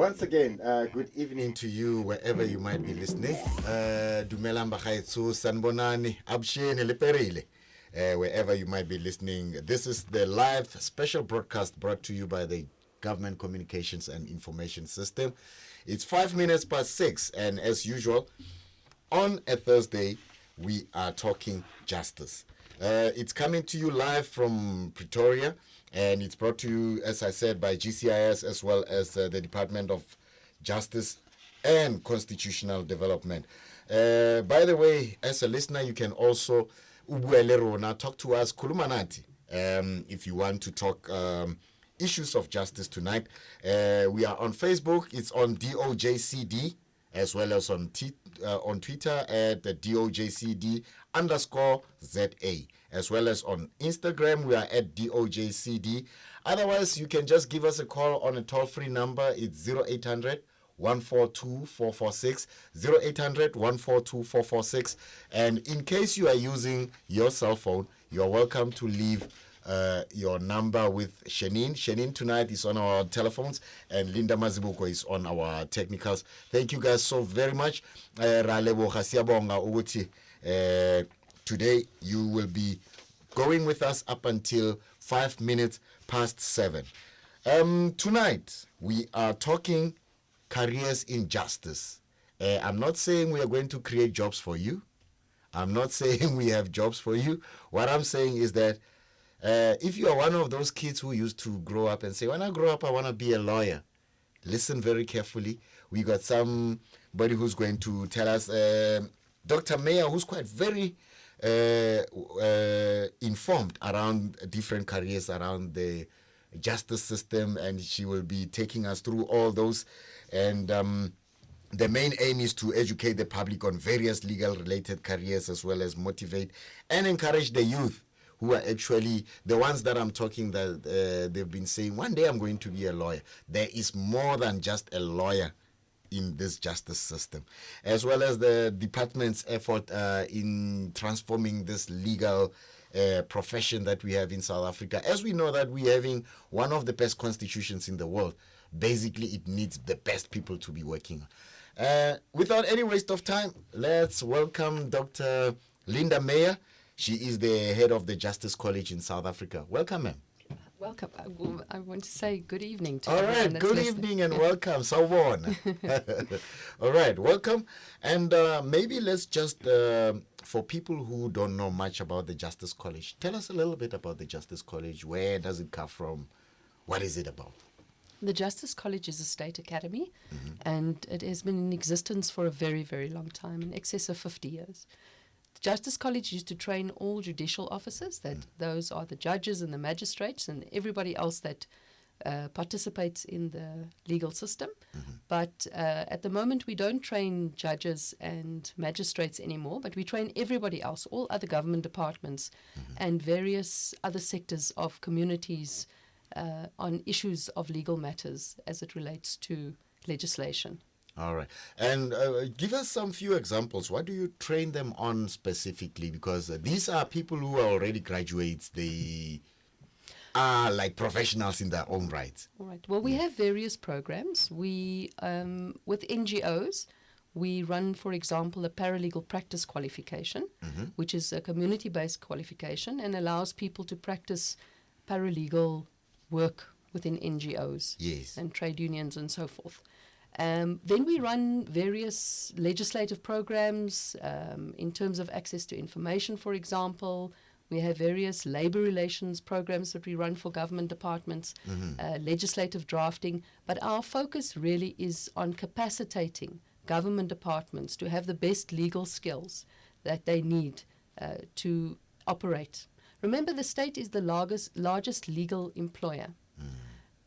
Once again, good evening to you wherever you might be listening. Dumelang bagaetsho, sanbonani, abshene leperile. Wherever you might be listening, this is the live special broadcast brought to you by the Government Communications and Information System. It's 5 minutes past 6, and as usual, on a Thursday, we are talking justice. It's coming to you live from Pretoria, and it's brought to you, as I said, by GCIS as well as the Department of Justice and Constitutional Development. By the way, as a listener, you can also talk to us, Kulumanati, if you want to talk issues of justice tonight. We are on Facebook. It's on DOJCD, as well as on Twitter at the DOJCD_ZA, as well as on Instagram. We are at DOJCD. Otherwise, you can just give us a call on a toll-free number. It's 0800 142 446, 0800 142 446. And in case you are using your cell phone, you're welcome to leave your number with Shanine. Shanine tonight is on our telephones, and Linda Mazibuko is on our technicals. Thank you guys so very much. Today you will be going with us up until 5 minutes past 7. Tonight we are talking careers in justice. I'm not saying we are going to create jobs for you. I'm not saying we have jobs for you. What I'm saying is that if you are one of those kids who used to grow up and say, when I grow up, I want to be a lawyer, listen very carefully. We got somebody who's going to tell us, Dr. Mayer, who's quite very informed around different careers around the justice system, and she will be taking us through all those. And the main aim is to educate the public on various legal-related careers, as well as motivate and encourage the youth, who are actually the ones that I'm talking that they've been saying, one day I'm going to be a lawyer. There is more than just a lawyer in this justice system, as well as the department's effort in transforming this legal profession that we have in South Africa. As we know that we're having one of the best constitutions in the world, basically it needs the best people to be working on. Without any waste of time, let's welcome Dr. Linda Mayer. She is the head of the Justice College in South Africa. Welcome, ma'am. Welcome. I want to say good evening to All everyone right, that's good listening. evening and welcome. Sawubona. All right, welcome. And maybe let's just, for people who don't know much about the Justice College, tell us a little bit about the Justice College. Where does it come from? What is it about? The Justice College is a state academy, and it has been in existence for a very, very long time, in excess of 50 years. The Justice College used to train all judicial officers, that those are the judges and the magistrates and everybody else that participates in the legal system. But at the moment we don't train judges and magistrates anymore, but we train everybody else, all other government departments and various other sectors of communities on issues of legal matters as it relates to legislation. All right. And give us some few examples. What do you train them on specifically? Because these are people who are already graduates. They are like professionals in their own right. All right. Well, we have various programs. We, with NGOs, we run, for example, a paralegal practice qualification, which is a community-based qualification and allows people to practice paralegal work within NGOs and trade unions and so forth. Then we run various legislative programs in terms of access to information, for example. We have various labor relations programs that we run for government departments, legislative drafting. But our focus really is on capacitating government departments to have the best legal skills that they need to operate. Remember, the state is the largest legal employer.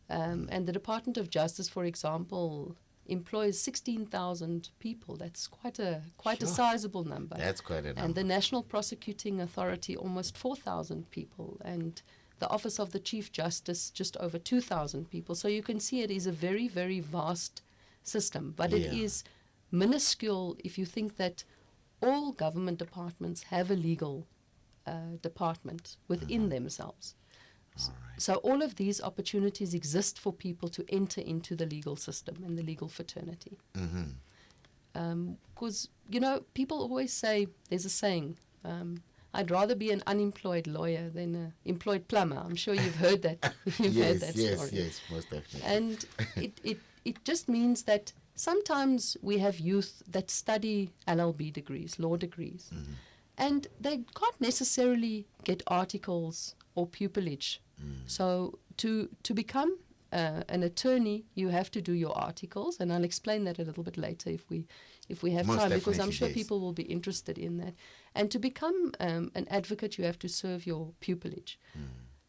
And the Department of Justice, for example, employs 16,000 people. That's quite a sizable number. That's quite a number. And the National Prosecuting Authority, almost 4,000 people. And the Office of the Chief Justice, just over 2,000 people. So you can see it is a very, very vast system. But it is minuscule if you think that all government departments have a legal department within themselves. So all of these opportunities exist for people to enter into the legal system and the legal fraternity. Because, people always say, there's a saying, I'd rather be an unemployed lawyer than an employed plumber. I'm sure you've heard that. You've heard that story. Yes, most definitely. And it just means that sometimes we have youth that study LLB degrees, law degrees, and they can't necessarily get articles or pupillage. So to become an attorney, you have to do your articles, and I'll explain that a little bit later if we have Most time, because I'm definitely, sure yes. people will be interested in that. And to become an advocate, you have to serve your pupillage.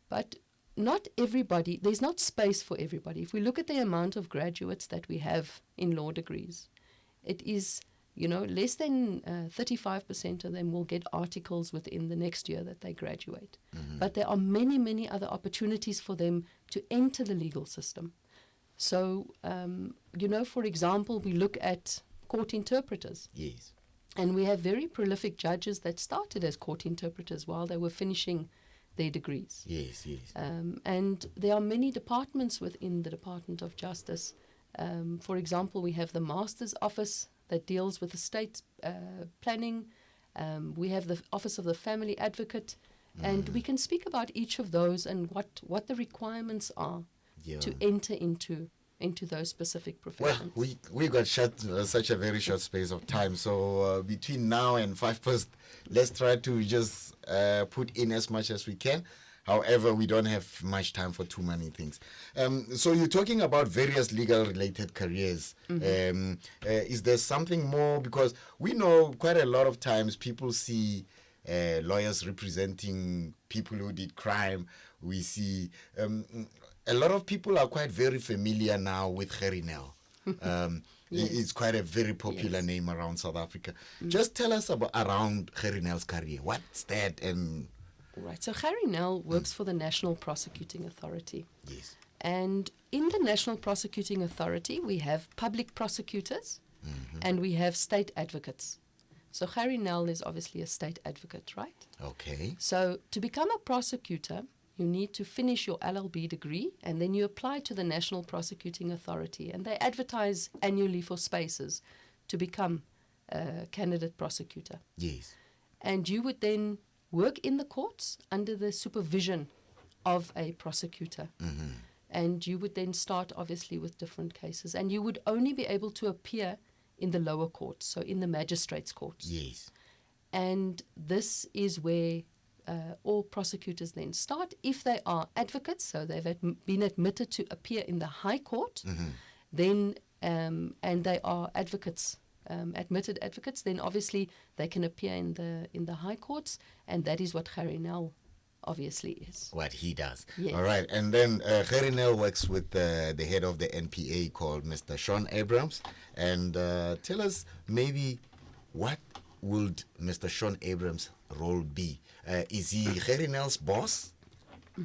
But not everybody, there's not space for everybody. If we look at the amount of graduates that we have in law degrees, it is, less than 35% of them will get articles within the next year that they graduate. But there are many, many other opportunities for them to enter the legal system. So, for example, we look at court interpreters. Yes. And we have very prolific judges that started as court interpreters while they were finishing their degrees. Yes. And there are many departments within the Department of Justice. For example, we have the Master's Office that deals with estate planning. We have the Office of the Family Advocate. And we can speak about each of those and what the requirements are to enter into those specific Well, professions. we got such a very short space of time. So between now and 5 past, let's try to just put in as much as we can. However, we don't have much time for too many things. So you're talking about various legal-related careers. Is there something more? Because we know quite a lot of times people see lawyers representing people who did crime. We see a lot of people are quite very familiar now with Gerrie Nel. Yes. It's quite a very popular name around South Africa. Just tell us around Gerrie Nel's career. What's that? And Right. So Gerrie Nel works for the National Prosecuting Authority. yes. And in the National Prosecuting Authority, we have public prosecutors and we have state advocates. So Gerrie Nel is obviously a state advocate, right? Okay. So to become a prosecutor, you need to finish your LLB degree and then you apply to the National Prosecuting Authority. And they advertise annually for spaces to become a candidate prosecutor. Yes. And you would then work in the courts under the supervision of a prosecutor. And you would then start, obviously, with different cases. And you would only be able to appear in the lower courts, so in the magistrates' courts. Yes. And this is where all prosecutors then start. If they are advocates, so they've been admitted to appear in the High Court, then and they are advocates, admitted advocates, then obviously they can appear in the High Courts, and that is what Gerrie Nel obviously is. What he does. Yes. All right. And then Gerrie Nel works with the head of the NPA called Mr. Sean Abrams. And tell us maybe what would Mr. Sean Abrams' role be? Is he Gerrie Nel's boss?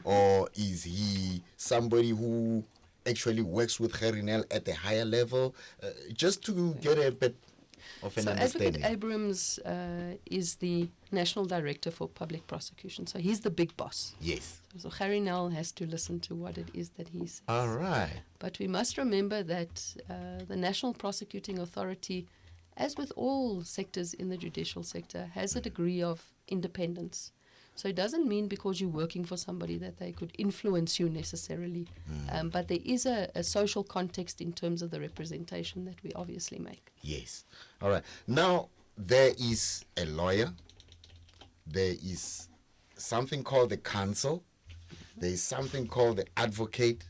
Or is he somebody who actually works with Gerrie Nel at a higher level? Just to get a bit of an So understanding. Advocate Abrams is the National Director for Public Prosecution. So he's the big boss. Yes. So Gerrie Nel has to listen to what it is that he says. All right. But we must remember that the National Prosecuting Authority, as with all sectors in the judicial sector, has a degree of independence. So it doesn't mean because you're working for somebody that they could influence you necessarily. But there is a social context in terms of the representation that we obviously make. Yes. All right. Now, there is a lawyer. There is something called the counsel. There is something called the advocate.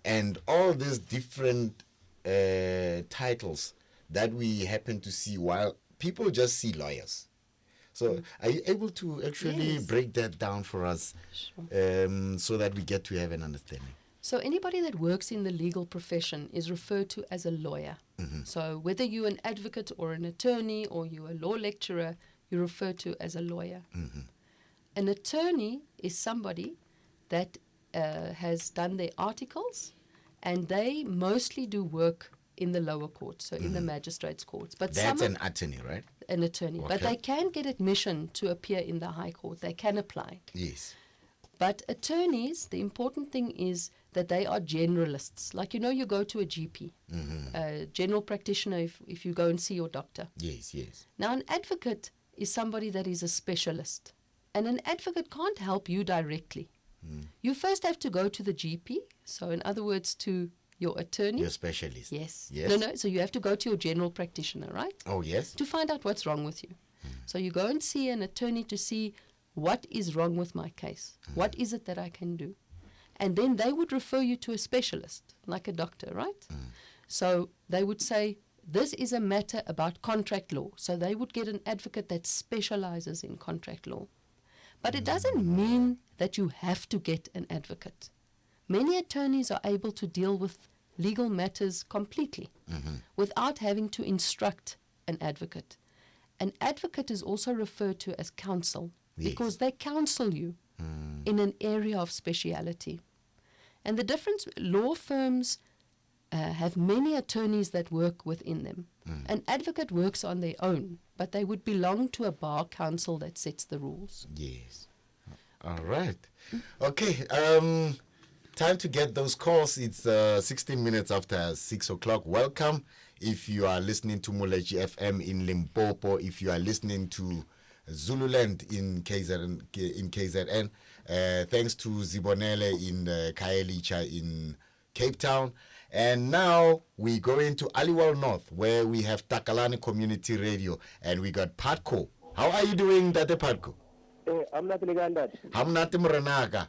And all these different titles that we happen to see while people just see lawyers. So are you able to actually Yes. break that down for us Sure. so that we get to have an understanding? So anybody that works in the legal profession is referred to as a lawyer. So whether you're an advocate or an attorney or you're a law lecturer, you're referred to as a lawyer. An attorney is somebody that has done their articles, and they mostly do work in the lower courts, so in the magistrates' courts. But That's some an attorney, right? an attorney, but Okay. they can get admission to appear in the High Court. They can apply. Yes. But attorneys, the important thing is that they are generalists. Like, you go to a GP, a general practitioner if you go and see your doctor. Yes, yes. Now, an advocate is somebody that is a specialist. And an advocate can't help you directly. You first have to go to the GP, so in other words, to your attorney. Your specialist. Yes. Yes. No, so you have to go to your general practitioner, right? Oh, yes. To find out what's wrong with you. So you go and see an attorney to see what is wrong with my case. What is it that I can do? And then they would refer you to a specialist, like a doctor, right? So they would say, this is a matter about contract law. So they would get an advocate that specializes in contract law. But it doesn't mean that you have to get an advocate. Many attorneys are able to deal with legal matters completely without having to instruct an advocate. An advocate is also referred to as counsel because they counsel you in an area of speciality. And the difference, law firms have many attorneys that work within them. An advocate works on their own, but they would belong to a bar council that sets the rules. Yes. All right. Okay. Time to get those calls. It's 16 minutes after 6 o'clock. Welcome. If you are listening to Muleji FM in Limpopo, if you are listening to Zululand in KZN, thanks to Zibonele in Kaelicha in Cape Town. And now we go into Aliwal North, where we have Takalani Community Radio, and we got Patco. How are you doing, Date Patco? I'm not legal that. Hamnati Muranaka.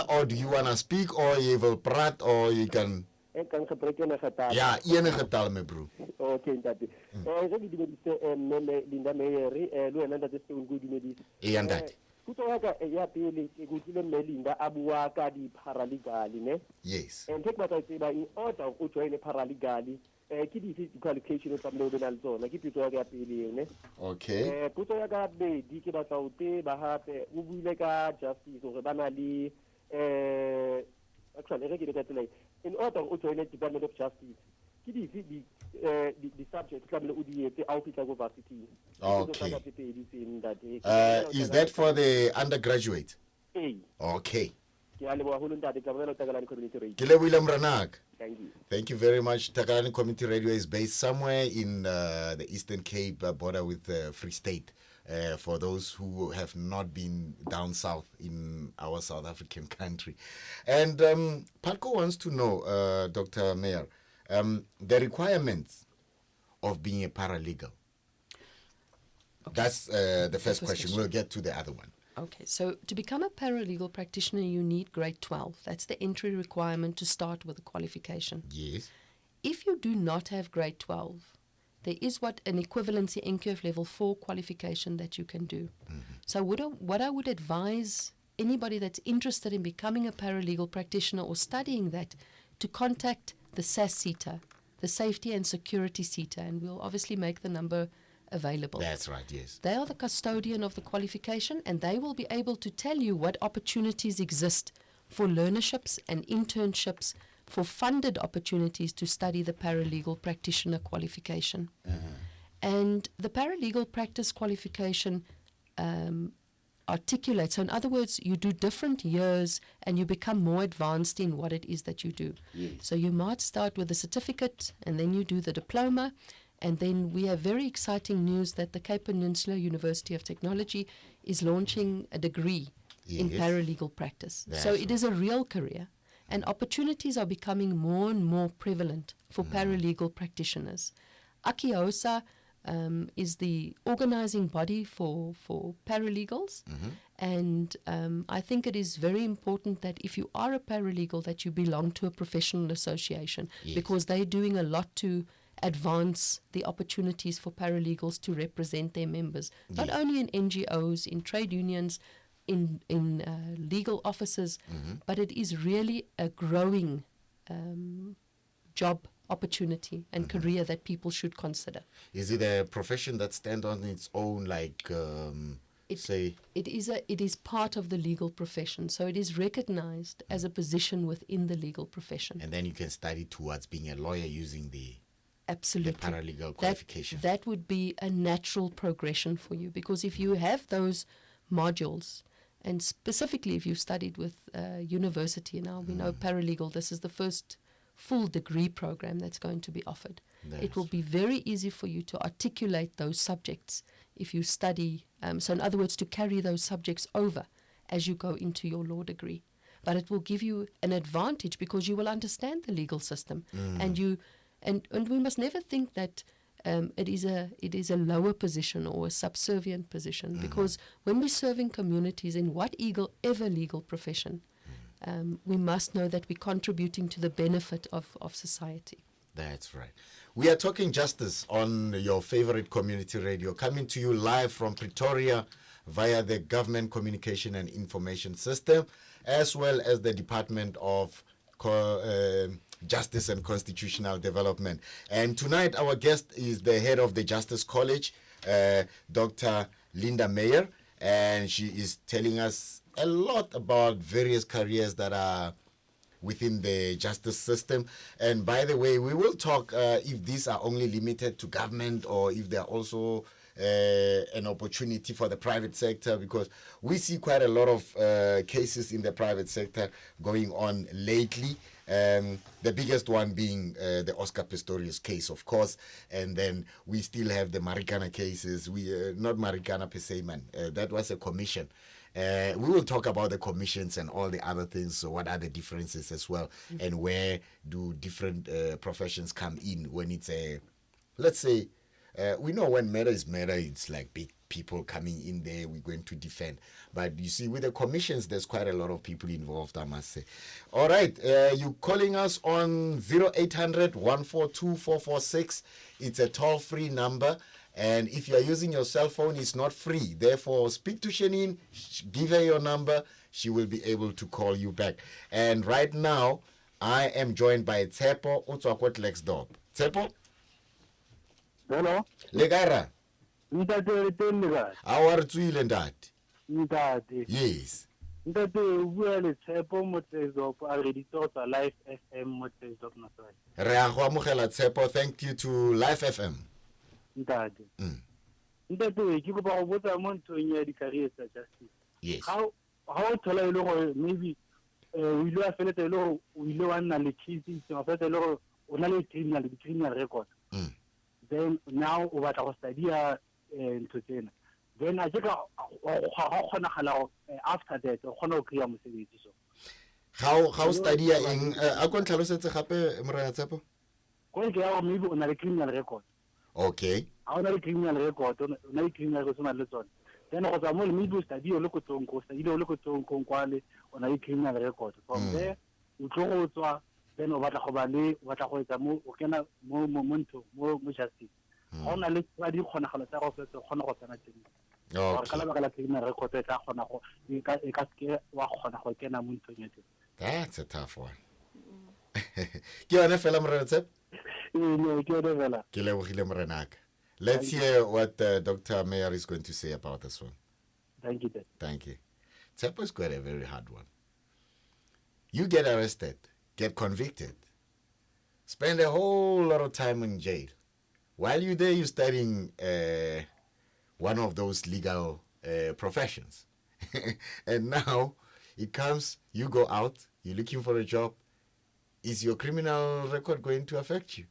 Or do you want to speak, or you will prat, or you can... Ja, enige taal, my bro. Okay, dat is. Zo die met Linda Meyeri, Luana dat is een goede medis. En dat. Kutoka ya pili kutile Melinda abuaka di paralegali ne. Yes. En tek mata seba in order of join paralegali. Kidi fi qualification of no donal zone. Ki kutoka ya pili ne. Okay. Kutoka ga be di ki ba saute ba ha pe ubule ka justice o ba na li actually regi de tele. In order of join the Department of Justice. Kidi fi the subject kamle udiete au fita go varsity. Okay. Is that for the undergraduate? Okay. Kile William Ranak. Thank you. Thank you very much. Takalani Community Radio is based somewhere in the Eastern Cape border with Free State. For those who have not been down south in our South African country. And Patco wants to know, Dr. Mayor, the requirements of being a paralegal. Okay. That's the first question. We'll get to the other one. Okay, so to become a paralegal practitioner, you need grade 12. That's the entry requirement to start with a qualification. Yes. If you do not have grade 12, there is what an equivalency NQF level 4 qualification that you can do. So what I would advise anybody that's interested in becoming a paralegal practitioner or studying that to contact the SAS SETA, the Safety and Security SETA, and we'll obviously make the number available. That's right, yes. They are the custodian of the qualification, and they will be able to tell you what opportunities exist for learnerships and internships, for funded opportunities to study the paralegal practitioner qualification. And the paralegal practice qualification articulates. So in other words, you do different years and you become more advanced in what it is that you do. Yes. So you might start with a certificate and then you do the diploma. And then we have very exciting news that the Cape Peninsula University of Technology is launching a degree in paralegal practice. So it is a real career. And opportunities are becoming more and more prevalent for paralegal practitioners. Akiosa is the organizing body for paralegals. And I think it is very important that if you are a paralegal that you belong to a professional association, because they're doing a lot to advance the opportunities for paralegals to represent their members, not only in NGOs, in trade unions, in legal offices, but it is really a growing job opportunity and career that people should consider. Is it a profession that stands on its own, like it is part of the legal profession, so it is recognized as a position within the legal profession. And then you can study towards being a lawyer using the Absolutely. The paralegal qualification. That would be a natural progression for you, because if you have those modules, And specifically, if you've studied with university now, we know paralegal, this is the first full degree program that's going to be offered. It will be very easy for you to articulate those subjects if you study. So in other words, to carry those subjects over as you go into your law degree. But it will give you an advantage because you will understand the legal system. And we must never think that it is a lower position or a subservient position, because when we're serving communities in whatever legal profession, we must know that we're contributing to the benefit of society. That's right. We are talking justice on your favorite community radio, coming to you live from Pretoria via the Government Communication and Information System, as well as the Department of Justice and Constitutional Development. And tonight our guest is the head of the Justice College, Dr. Linda Meyer, and she is telling us a lot about various careers that are within the justice system. And by the way, we will talk if these are only limited to government or if they are also an opportunity for the private sector, because we see quite a lot of cases in the private sector going on lately. The biggest one being the Oscar Pistorius case, of course, and then we still have the Marikana cases. Not Marikana per se, man. That was a commission. We will talk about the commissions and all the other things. So what are the differences as well, and where do different professions come in when it's let's say, we know when murder is murder, it's like big people coming in there, we're going to defend. But you see, with the commissions, there's quite a lot of people involved, I must say. All right, you calling us on 0800 142 446. It's a toll-free number. And if you're using your cell phone, it's not free. Therefore, speak to Shanine, give her your number. She will be able to call you back. And right now, I am joined by Tsepo Utswakot Lexdorp. Tsepo? Hello. Legara. Ntate teng le kae? How are you, Ntate? Ntate. Yes. Ntate o bua le Tshepo mo Tshepo a re di tota Live FM mo Tshepo Nasai. Re a go amogela Tsepo. Thank you to Live FM. Ntate. Ntate ke go ba go botsa mo ntong ya di career tsa justice. Yes. How thola ile go maybe o ile a feleta ile go o ile wa nna le case o feleta ile go o na le criminal record. Then now o batla go study ntho tsena. Then a jeka go kgonagala go after that o kgona go kreya mosebetsi so. How study eng a go tlhalosetse gape Morena Tsepo? Go ke ya maybe o na le criminal record. Okay. A o na le criminal record, o na le criminal record na le tsone. Then go tsa mo le maybe o study o le ko tsonko, study o le ko tsonko kwale o na le criminal record. From there o tlo go tswa, then o batla go ba le o batla go etsa mo o kena mo justice. Go na le tsa di kgonagalo tsa go fetsa kgona go tsena teng. Okay. Ka la criminal record e ka kgona go e ka ske wa kgona go kena mo ntong yete. That's a tough one. Ke yone fela Morena Tsepo? No, ke yone fela. Ke lebogile Morenaka. Let's hear what Dr. Meyer is going to say about this one. Thank you. Thank you. Tsepo is quite a very hard one. You get arrested, get convicted, spend a whole lot of time in jail. While you're there, you're studying one of those legal professions. And now it comes, you go out, you're looking for a job. Is your criminal record going to affect you?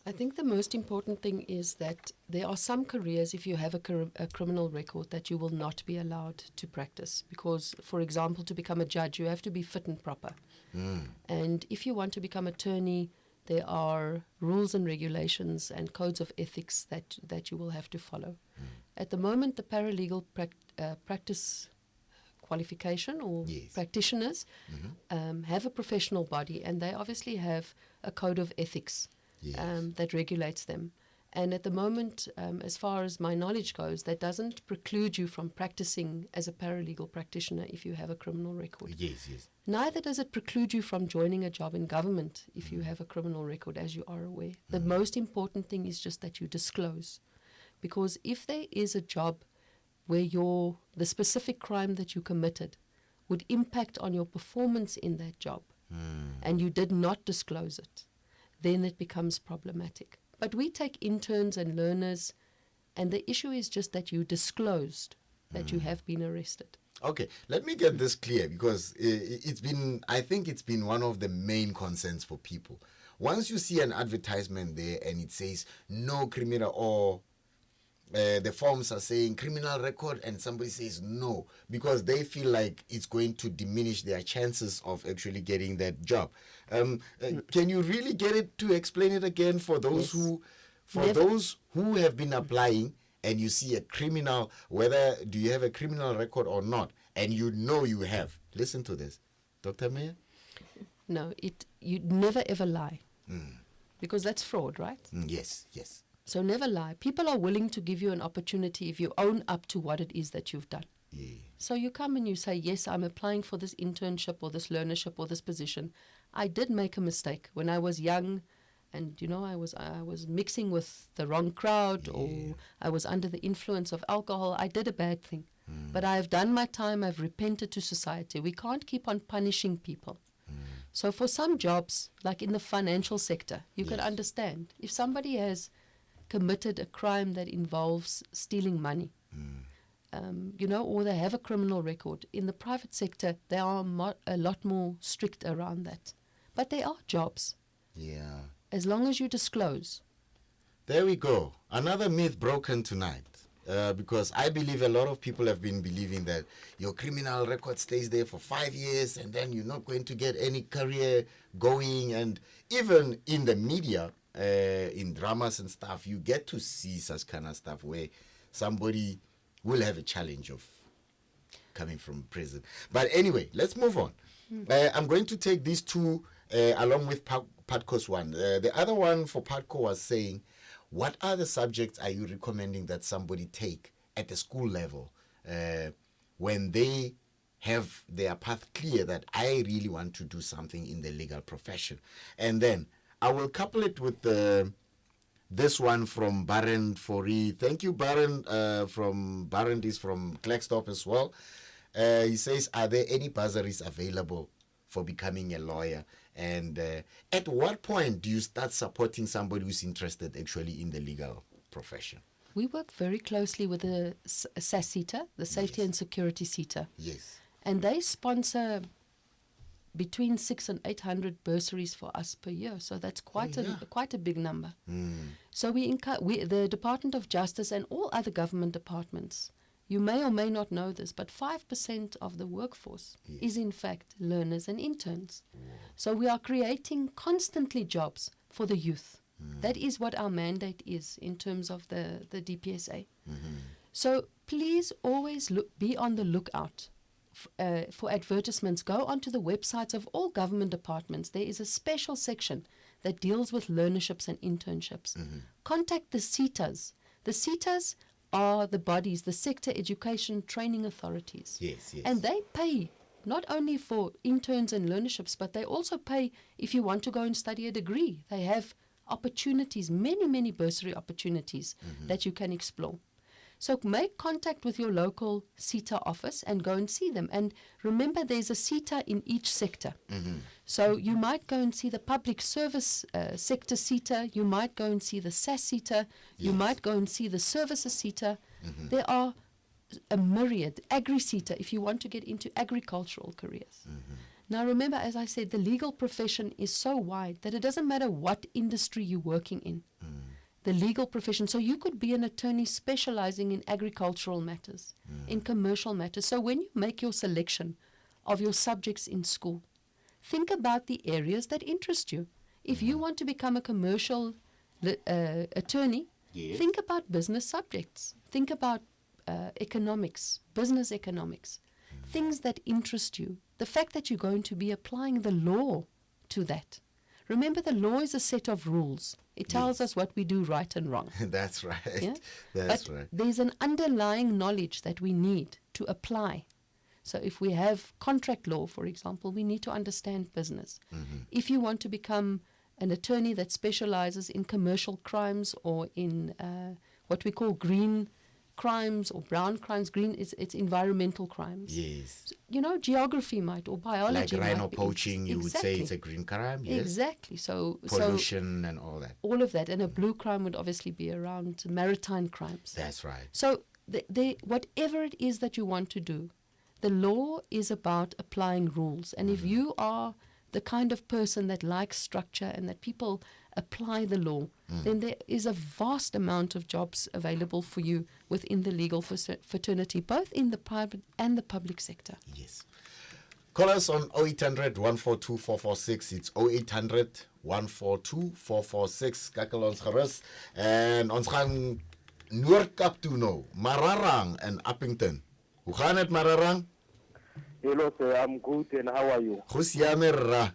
I think the most important thing is that there are some careers, if you have a criminal record, that you will not be allowed to practice. Because, for example, to become a judge, you have to be fit and proper. And if you want to become attorney, there are rules and regulations and codes of ethics that you will have to follow. At the moment, the paralegal practice qualification or practitioners have a professional body, and they obviously have a code of ethics that regulates them. And at the moment, as far as my knowledge goes, that doesn't preclude you from practicing as a paralegal practitioner if you have a criminal record. Yes. Neither does it preclude you from joining a job in government if you have a criminal record, as you are aware. The most important thing is just that you disclose. Because if there is a job where the specific crime that you committed would impact on your performance in that job, and you did not disclose it, then it becomes problematic. But we take interns and learners, and the issue is just that you disclosed that you have been arrested. Okay, let me get this clear because I think it's been one of the main concerns for people. Once you see an advertisement there and it says no criminal or the forms are saying criminal record and somebody says no because they feel like it's going to diminish their chances of actually getting that job. Can you really get it to explain it again for those Yes. those who have been applying and you see a criminal, whether do you have a criminal record or not, and you know you have. Listen to this. Dr. Mayor? No, you never ever lie. Because that's fraud, right? Yes, yes. So never lie. People are willing to give you an opportunity if you own up to what it is that you've done. Yeah. So you come and you say, yes, I'm applying for this internship or this learnership or this position. I did make a mistake when I was young and, I was mixing with the wrong crowd or I was under the influence of alcohol. I did a bad thing. But I've done my time. I've repented to society. We can't keep on punishing people. So for some jobs, like in the financial sector, you can understand. If somebody has committed a crime that involves stealing money, or they have a criminal record. In the private sector, they are a lot more strict around that. But there are jobs. Yeah. As long as you disclose. There we go. Another myth broken tonight. Because I believe a lot of people have been believing that your criminal record stays there for 5 years and then you're not going to get any career going. And even in the media, in dramas and stuff, you get to see such kind of stuff where somebody will have a challenge of coming from prison. But anyway, let's move on. I'm going to take these two along with Patco's one. The other one for Patco was saying, what other subjects are you recommending that somebody take at the school level when they have their path clear that I really want to do something in the legal profession? And then I will couple it with this one from Baron Fori. Thank you, Baron. Baron is from Klerksdorp as well. He says, are there any bursaries available for becoming a lawyer? And at what point do you start supporting somebody who's interested actually in the legal profession? We work very closely with the SASETA, the Safety and Security SETA. Yes. And they sponsor between 600 and 800 bursaries for us per year. So that's quite a big number. So the Department of Justice and all other government departments, you may or may not know this, but 5% of the workforce is in fact learners and interns. So we are creating constantly jobs for the youth. That is what our mandate is in terms of the DPSA. So please always be on the lookout for advertisements. Go onto the websites of all government departments. There is a special section that deals with learnerships and internships. Contact the SETAs. The SETAs are the bodies, the sector education training authorities. Yes, yes. And they pay not only for interns and learnerships, but they also pay if you want to go and study a degree. They have opportunities, many, many bursary opportunities that you can explore. So make contact with your local SETA office and go and see them. And remember, there's a SETA in each sector. So you might go and see the public service sector SETA. You might go and see the SAS SETA. You might go and see the services SETA. There are a myriad. Agri-SETA, if you want to get into agricultural careers. Now remember, as I said, the legal profession is so wide that it doesn't matter what industry you're working in. The legal profession. So you could be an attorney specializing in agricultural matters, in commercial matters. So when you make your selection of your subjects in school, think about the areas that interest you. If you want to become a commercial attorney, think about business subjects. Think about economics, business economics, things that interest you. The fact that you're going to be applying the law to that. Remember, the law is a set of rules. It tells us what we do right and wrong. That's right. Yeah? That's but right. there's an underlying knowledge that we need to apply. So if we have contract law, for example, we need to understand business. If you want to become an attorney that specializes in commercial crimes or in what we call green crimes or brown crimes, green is it's environmental crimes. Yes. Geography might or biology Like rhino might be. poaching, you would say it's a green crime. Yes. Exactly. So Pollution and all that. all of that, and a blue crime would obviously be around maritime crimes. That's right. So whatever it is that you want to do, the law is about applying rules. And if you are the kind of person that likes structure and that people apply the law, then there is a vast amount of jobs available for you within the legal fraternity, both in the private and the public sector. Yes. Call us on 0800 142 446. It's 0800 142 446. Kakel ons gerus. En ons gaan Noordkap toe nou. Mararang en Appington. Hoe gaan het, Mararang? Hello sir, I'm good and how are you? Go siame rra.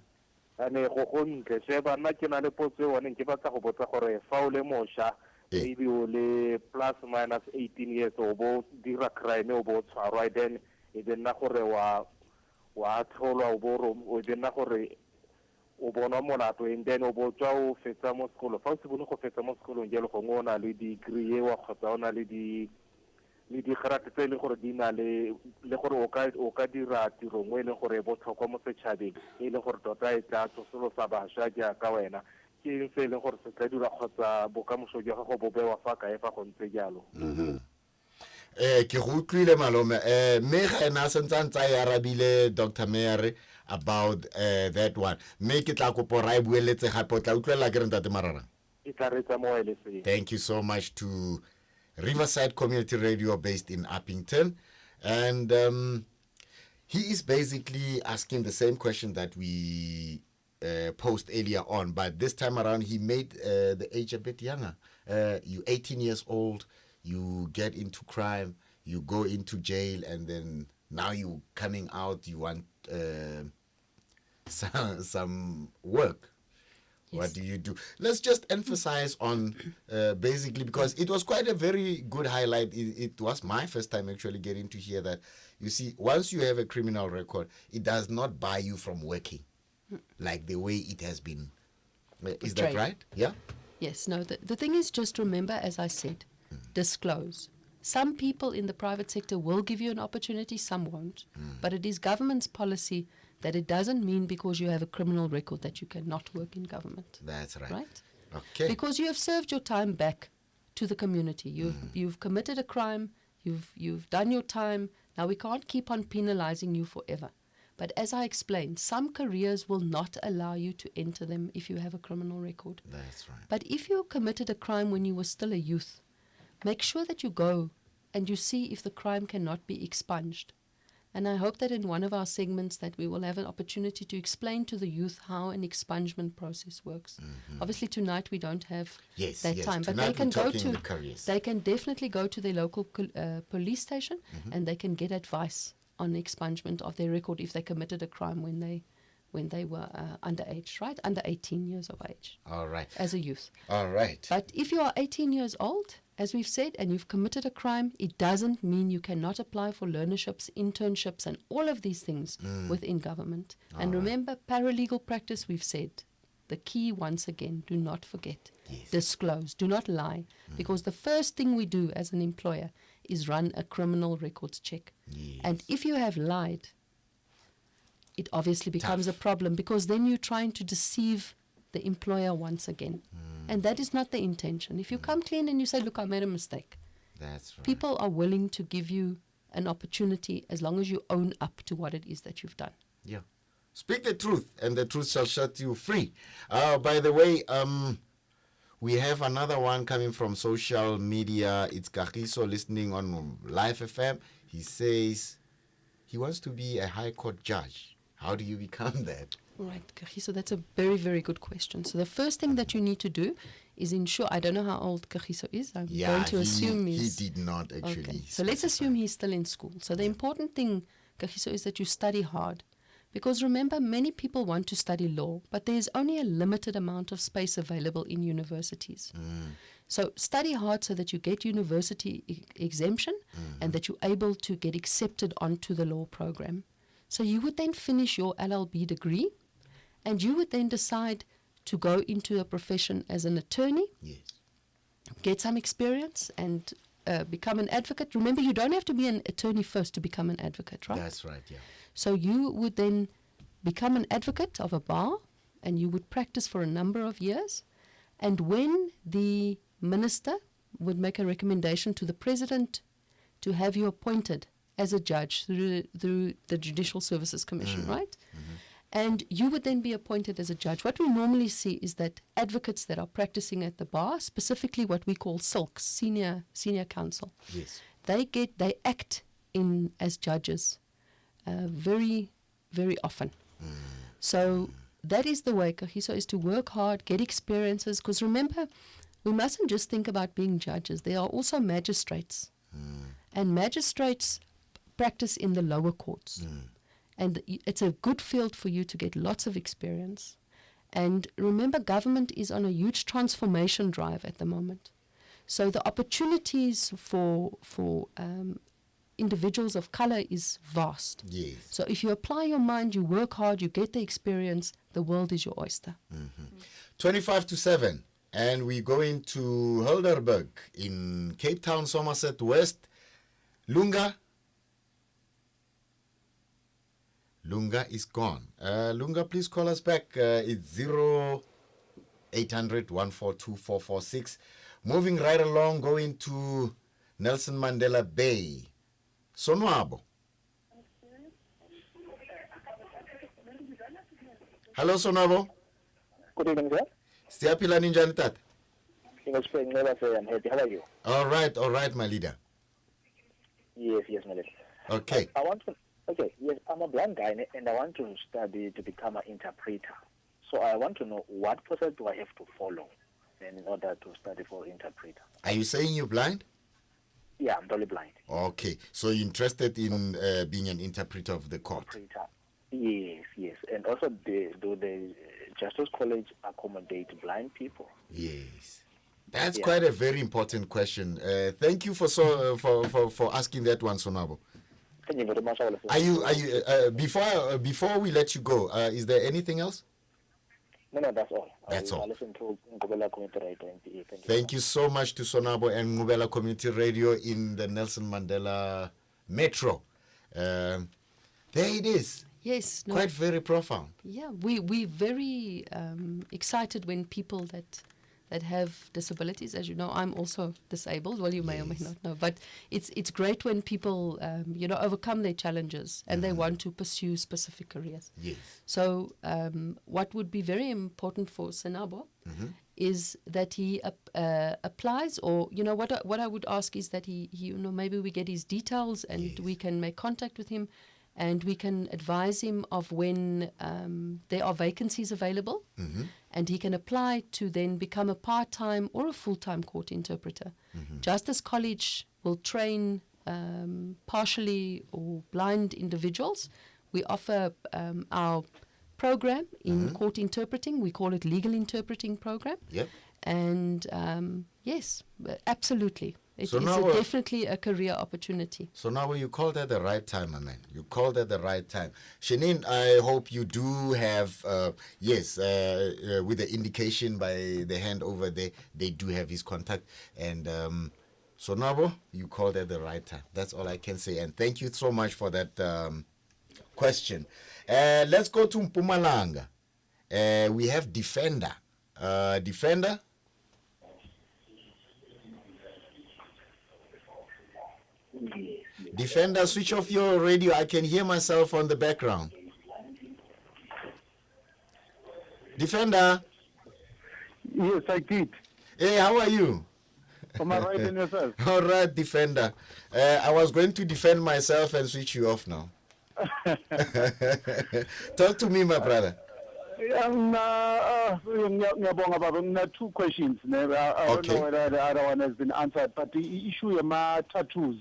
Ane go gontle sheba nna ke na le potso e one ke batla go botsa gore fa o le mosha maybe o le plus minus 18 years o bo dira crime o bo tshwarwa then e be nna gore wa tholwa o bo o be nna gore o bona molato and then o bo tswa o fetsa mo sekolo fa o se bone go fetsa mo sekolong jalo go ngona le degree wa kgotsa ona le di grate tse le gore di na le gore o ka dira tiro ngwe le gore bo tlhokwa mo setšhabeng e le gore tota e tla tsosolosa bašwa jaaka wena ke eng se e leng gore se tla dira kgotsa bokamoso jwa gago bo bewa fa kae fa go ntse jalo Ke go utlwile malome mme ga ena sentse ntse a arabile Dr. Meyer about that one mme ke tla kopa ra e bueletse gape o tla utlwela ke re ntate Mararang. e tla re tsa mo le se Thank you so much to Riverside Community Radio based in Appington. And he is basically asking the same question that we posed earlier on, but this time around he made the age a bit younger. You're 18 years old, you get into crime, you go into jail, and then now you coming out, you want some work. Yes. What do you do? Let's just emphasize on basically, because it was quite a very good highlight. It was my first time actually getting to hear that. You see, once you have a criminal record, it does not bar you from working like the way it has been. Is that Portrayed. right? Yeah? Yes, no, the thing is, just remember, as I said, disclose. Some people in the private sector will give you an opportunity, some won't. But it is government's policy that it doesn't mean because you have a criminal record that you cannot work in government. That's right. Right? Okay. Because you have served your time back to the community. You've committed a crime, you've done your time. Now we can't keep on penalizing you forever. But as I explained, some careers will not allow you to enter them if you have a criminal record. That's right. But if you committed a crime when you were still a youth, make sure that you go and you see if the crime cannot be expunged. And I hope that in one of our segments that we will have an opportunity to explain to the youth how an expungement process works. Obviously tonight we don't have Yes, that yes. time, but Tonight they can we're go talking to careers. they can definitely go to their local police station and they can get advice on the expungement of their record if they committed a crime when they were underage, right? Under 18 years of age All right. as a youth. All right. But if you are 18 years old, as we've said, and you've committed a crime, it doesn't mean you cannot apply for learnerships, internships, and all of these things within government. And remember, paralegal practice, we've said, the key once again, do not forget, disclose, do not lie, because the first thing we do as an employer is run a criminal records check. Yes. And if you have lied, it obviously becomes a problem because then you're trying to deceive the employer once again. And that is not the intention. If you come clean and you say, look, I made a mistake, That's right. people are willing to give you an opportunity as long as you own up to what it is that you've done. Yeah. Speak the truth, and the truth shall set you free. By the way, we have another one coming from social media. It's Kagiso listening on Live FM. He says he wants to be a high court judge. How do you become that? Right, Kagiso, that's a very, very good question. So the first thing that you need to do is ensure, I don't know how old Kagiso is. I'm going to assume he he's... did not actually. Okay, so let's assume he's still in school. So the important thing, Kagiso, is that you study hard. Because remember, many people want to study law, but there's only a limited amount of space available in universities. So study hard so that you get university exemption and that you're able to get accepted onto the law program. So you would then finish your LLB degree and you would then decide to go into a profession as an attorney, Yes. get some experience and become an advocate. Remember, you don't have to be an attorney first to become an advocate, right? That's right, yeah. So you would then become an advocate of a bar and you would practice for a number of years. And when the minister would make a recommendation to the president to have you appointed as a judge through the Judicial Services Commission, right? And you would then be appointed as a judge. What we normally see is that advocates that are practicing at the bar, specifically what we call SILCs, senior counsel, Yes. they act in as judges very, very often. So that is the way, Kagiso, is to work hard, get experiences, because remember, we mustn't just think about being judges. There are also magistrates. And magistrates practice in the lower courts. And it's a good field for you to get lots of experience. And remember, government is on a huge transformation drive at the moment. So the opportunities for individuals of color is vast. Yes. So if you apply your mind, you work hard, you get the experience, the world is your oyster. 25 to 7. And we're going to Helderberg in Cape Town, Somerset West. Lunga is gone. Lunga, please call us back. It's 0800 142 446. Moving right along, going to Nelson Mandela Bay. Sonwabo. Hello, Sonwabo. Good evening, sir. Siyaphila ninjani tata? I'm happy. How are you? All right, my leader. Yes, my leader. Okay. Yes, I'm a blind guy and I want to study to become an interpreter. So I want to know what process do I have to follow in order to study for interpreter. Are you saying you're blind? Yeah, I'm totally blind. Okay. So you're interested in being an interpreter of the court? Interpreter. Yes. And also, do the Justice College accommodate blind people? Yes. That's quite a very important question. Thank you for asking that one, Sonabo. Thank you very much. Are you before we let you go? Is there anything else? No, that's all. That's all. I listen to Ngobela Community Radio. Thank you so much to Sonabo and Ngobela Community Radio in the Nelson Mandela Metro. There it is. Yes. No, Quite very profound. yeah, we're very excited when people that have disabilities, as you know, I'm also disabled. Well, you may or may not know, but it's great when people overcome their challenges and they want to pursue specific careers. Yes. So what would be very important for Senabo is that he applies, or what I would ask is that he maybe we get his details and we can make contact with him. And we can advise him of when there are vacancies available, and he can apply to then become a part-time or a full-time court interpreter. Justice College will train partially or blind individuals. We offer our program in court interpreting. We call it Legal Interpreting Program. Yep. And yes, absolutely. It So is now, definitely a career opportunity. So now you called at the right time, my man. You called at the right time. Shanine, I hope you do have, with the indication by the hand over there, they do have his contact. And so Nabo, you called at the right time. That's all I can say. And thank you so much for that question. Let's go to Mpumalanga. We have Defender. Defender? Defender, switch off your radio. I can hear myself on the background. Defender. Yes, I did. Hey, how are you? Am I right in yourself? All right, Defender. I was going to defend myself and switch you off now. Talk to me, my brother. Ngiyabonga baba, ngina two questions. I don't know whether the other one has been answered, but the issue of tattoos.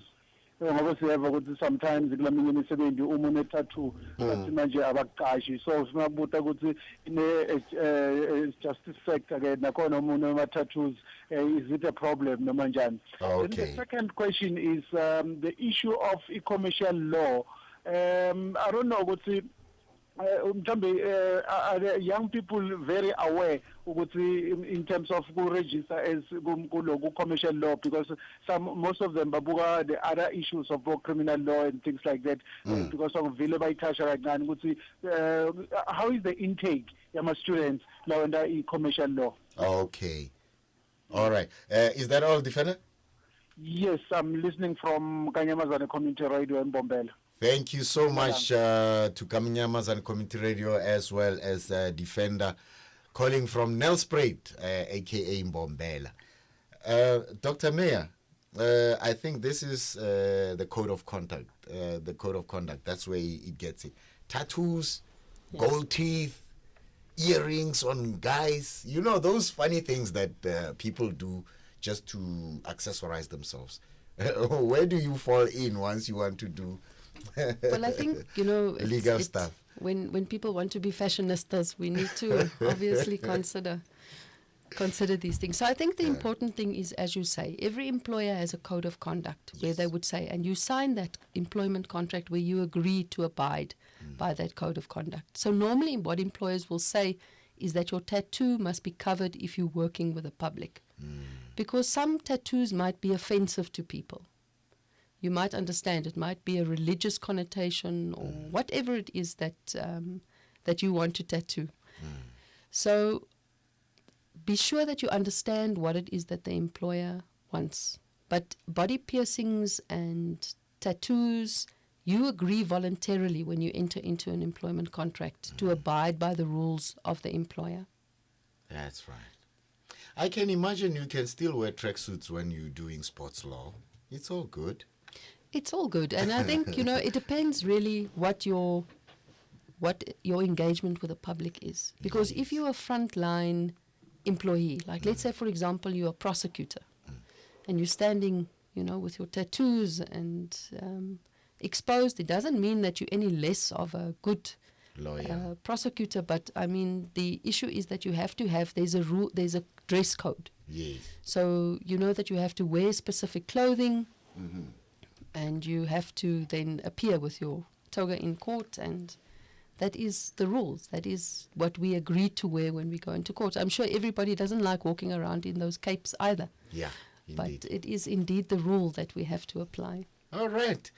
Ngoba siyeva ukuthi sometimes kula minye imisebenzi uma une tattoo bathi manje abaqashi, so singabuta ukuthi in justice sector ke nakhona umuntu ama tattoos, is it a problem noma njani? Then the second question is the issue of commercial law. I don't know ukuthi are young people very aware in terms of who register as commercial law, because most of them babuka the other issues of criminal law and things like that because of available right now. How is the intake of students now under commercial law? Okay. All right. Is that all, Defender? Yes, I'm listening from Kanyamazane Community Radio in Bombela. Thank you so much to Kaminyamazan Community Radio as well as Defender, calling from Nelspruit, aka Mbombela. Dr. Mayor, I think this is the code of conduct. The code of conduct. That's where it gets it. Tattoos, gold teeth, earrings on guys. You know, those funny things that people do just to accessorize themselves. Where do you fall in once you want to do Well, I think, you know, legal stuff? When people want to be fashionistas, we need to obviously consider these things. So I think the important thing is, as you say, every employer has a code of conduct where they would say, and you sign that employment contract where you agree to abide by that code of conduct. So normally what employers will say is that your tattoo must be covered if you're working with the public. Because some tattoos might be offensive to people. You might understand it might be a religious connotation or whatever it is that that you want to tattoo. So be sure that you understand what it is that the employer wants. But body piercings and tattoos, you agree voluntarily when you enter into an employment contract to abide by the rules of the employer. That's right. I can imagine you can still wear tracksuits when you're doing sports law. It's all good. It's all good. And I think, you know, it depends really what your engagement with the public is. Because if you're a frontline employee, like let's say, for example, you're a prosecutor and you're standing, you know, with your tattoos and exposed, it doesn't mean that you're any less of a good Lawyer. prosecutor. But I mean, the issue is that you have to have, there's a dress code. Yes. So you know that you have to wear specific clothing and you have to then appear with your toga in court, and that is the rules. That is what we agreed to wear when we go into court. I'm sure everybody doesn't like walking around in those capes either. Yeah, indeed. But it is indeed the rule that we have to apply. All right.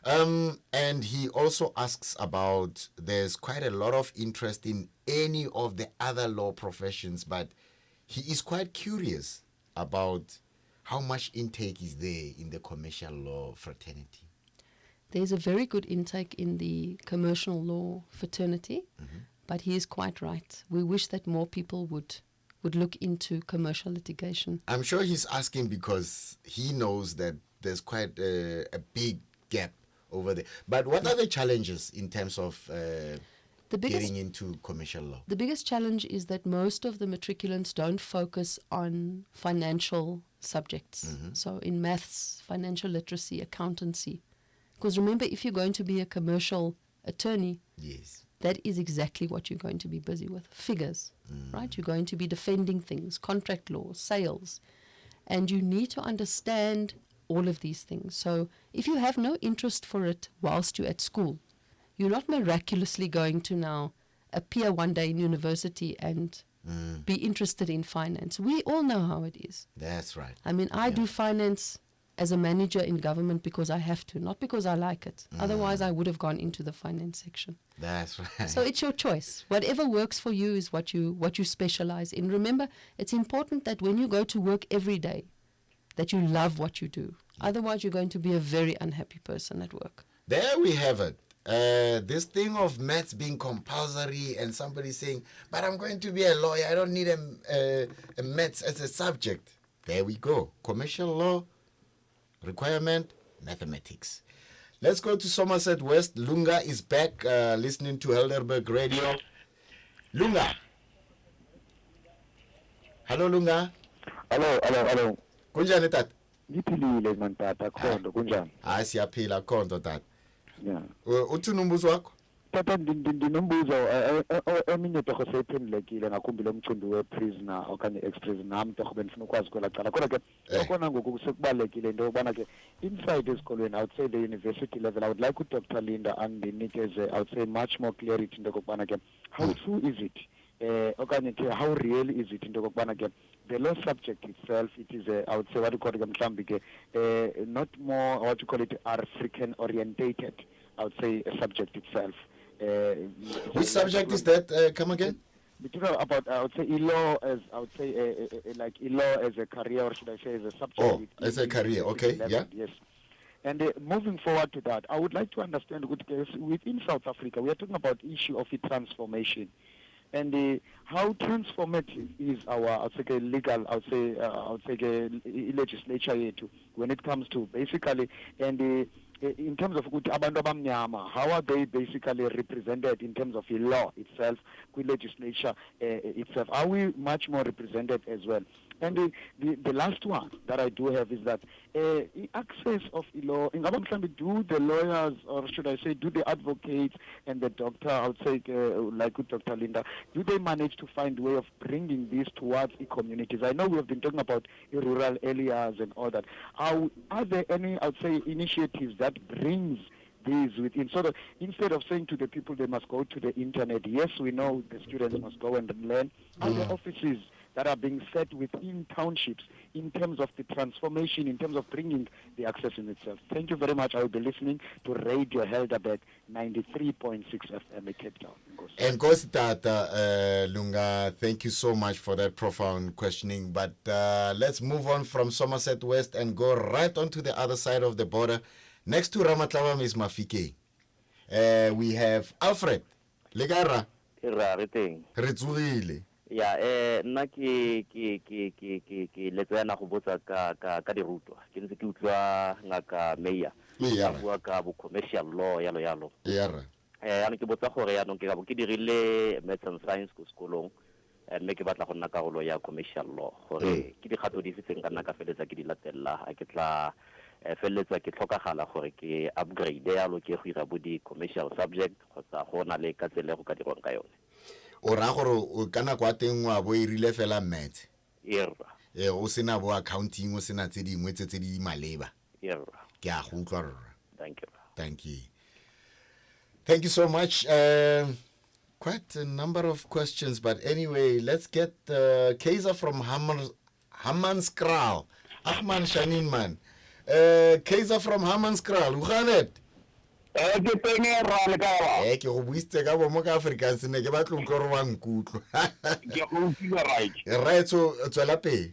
And he also asks about, there's quite a lot of interest in any of the other law professions, but he is quite curious about how much intake is there in the commercial law fraternity. There's a very good intake in the commercial law fraternity, but he is quite right. We wish that more people would look into commercial litigation. I'm sure he's asking because he knows that there's quite a big gap over there. But what are the challenges in terms of getting into commercial law? The biggest challenge is that most of the matriculants don't focus on financial subjects. So in maths, financial literacy, accountancy. Because remember, if you're going to be a commercial attorney, Yes. that is exactly what you're going to be busy with. Figures, right? You're going to be defending things, contract law, sales. And you need to understand all of these things. So if you have no interest for it whilst you're at school, you're not miraculously going to now appear one day in university and be interested in finance. We all know how it is. That's right. I mean, I do finance as a manager in government because I have to, not because I like it. Otherwise, I would have gone into the finance section. That's right. So it's your choice. Whatever works for you is what you specialize in. Remember, it's important that when you go to work every day, that you love what you do. Otherwise, you're going to be a very unhappy person at work. There we have it. This thing of maths being compulsory and somebody saying, but I'm going to be a lawyer, I don't need a maths as a subject. There we go. Commercial law, requirement, mathematics. Let's go to Somerset West. Lunga is back listening to Helderberg Radio. Lunga. Hello, Lunga. Hello. Kunjani tata? Ngiphilile man tata, Khondo kunjani? Hayi siyaphila Khondo tata. Yeah. Uthi umbuzo wakho? Tata ndinombuzo eminye torho seyiphendulekile ngakumbi lo mcimbi we-prisoner okanye ex-prisoner nam torho bendifuna ukwazi kwela cala kodwa ke okona ngoku sekubalulekile into yokubana ke inside esikolweni, I would say the university level, I would like uDr Linda andinikeze, I would say much more clarity into yokubana ke how true is it okanye ke how real is it into yokubana ke the law subject itself, it is I would say what you call it mhlambi ke not more what you call it African orientated, I would say a subject itself. Which subject is that? Come again? we talk about, I would say, law as, I would say, like law as a career, or should I say, as a subject. Oh, as a career, okay, yeah. Yes. And moving forward to that, I would like to understand, within South Africa, we are talking about issue of the transformation. And how transformative is our, I would say, legal, I would say, legislature when it comes to basically, and in terms of abantu abamnyama, how are they basically represented in terms of the law itself, with legislature itself? Are we much more represented as well? And the last one that I do have is that access of law, in do the lawyers, or should I say, do the advocates and the doctor, I would say, like with Dr. Linda, do they manage to find a way of bringing this towards the communities? I know we have been talking about rural areas and all that. Are there any, I would say, initiatives that brings these within, sort of, instead of saying to the people they must go to the internet? Yes, we know the students must go and learn. Are there offices that are being set within townships in terms of the transformation, in terms of bringing the access in itself? Thank you very much. I will be listening to Radio Helderberg 93.6 FM in Cape Town. And Tata Lunga, thank you so much for that profound questioning. But let's move on from Somerset West and go right onto the other side of the border. Next to Ramatlawam is Mafike. We have Alfred Legara. Retsugile. Ya nna ke letso yana go botsa ka di rutwa ke ntse ke utlwa ngaka Meya a bua ka bo commercial law yalo ana ke botsa gore ya ke ke dirile maths and science ko sekolong mme ke batla go nna karolo ya commercial law gore ke dikgato di fetseng ka nna ka feletsa ke di latella a ke tla feletsa ke tlhokagala gore ke upgrade yalo ke go ira bo di commercial subject kgotsa go na le ka tsele go ka dirwang ka yone. O ra gore o kana kwa teng wa bo irile fela math o sena bo accounting o sena tse dingwe tse di maleba ke a go utlwa rra. Thank you so much. Quite a number of questions, but anyway, let's get Kaiser from Hammanskraal. Ahman Shanin man. Kaiser from Hammanskraal. Hoe gaan het? Ke penge ra le ka ke go buitse ka bo mo ka Afrikaans ne ke batlo go re wa nkutlo ke go utlwa right so tswela pele